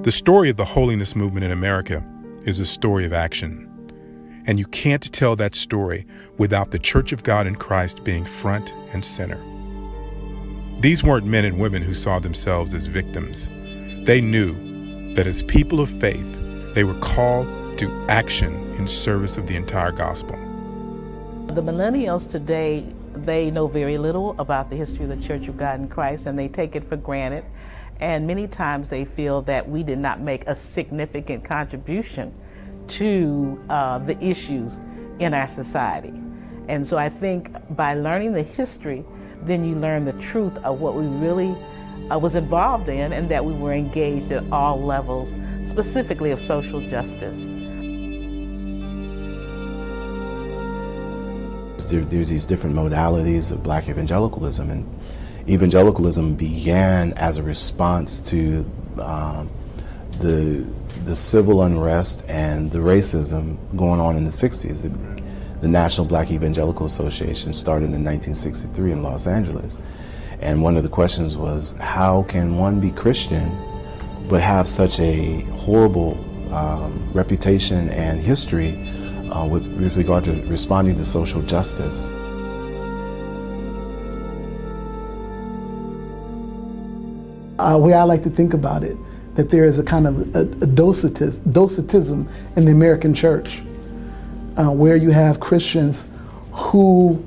The story of the holiness movement in America is a story of action. And you can't tell that story without the Church of God in Christ being front and center. These weren't men and women who saw themselves as victims. They knew that as people of faith, they were called to action in service of the entire gospel. The millennials today, they know very little about the history of the Church of God in Christ, and they take it for granted. And many times they feel that we did not make a significant contribution to the issues in our society. And so I think by learning the history, then you learn the truth of what we really was involved in, and that we were engaged at all levels, specifically of social justice. There's these different modalities of Black evangelicalism, and evangelicalism began as a response to the civil unrest and the racism going on in the 60s. The National Black Evangelical Association started in 1963 in Los Angeles. And one of the questions was, how can one be Christian but have such a horrible reputation and history with regard to responding to social justice? The way I like to think about it, that there is a kind of a docetism in the American church, where you have Christians who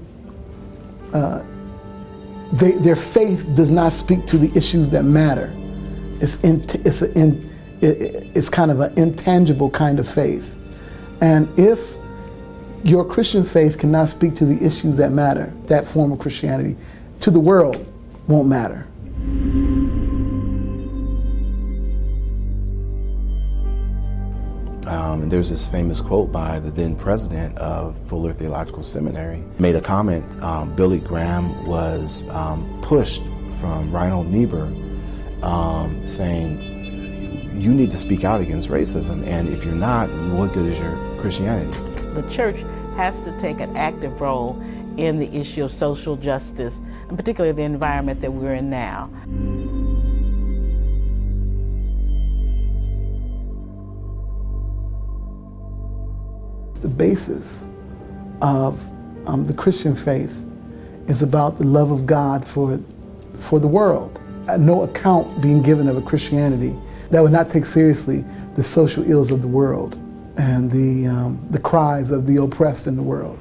their faith does not speak to the issues that matter. It's kind of an intangible kind of faith. And if your Christian faith cannot speak to the issues that matter, that form of Christianity, to the world won't matter. And there's this famous quote by the then president of Fuller Theological Seminary, made a comment. Billy Graham was pushed from Reinhold Niebuhr, saying, you need to speak out against racism, and if you're not, what good is your Christianity? The church has to take an active role in the issue of social justice, and particularly the environment that we're in now. The basis of the Christian faith is about the love of God for the world. No account being given of a Christianity that would not take seriously the social ills of the world and the cries of the oppressed in the world.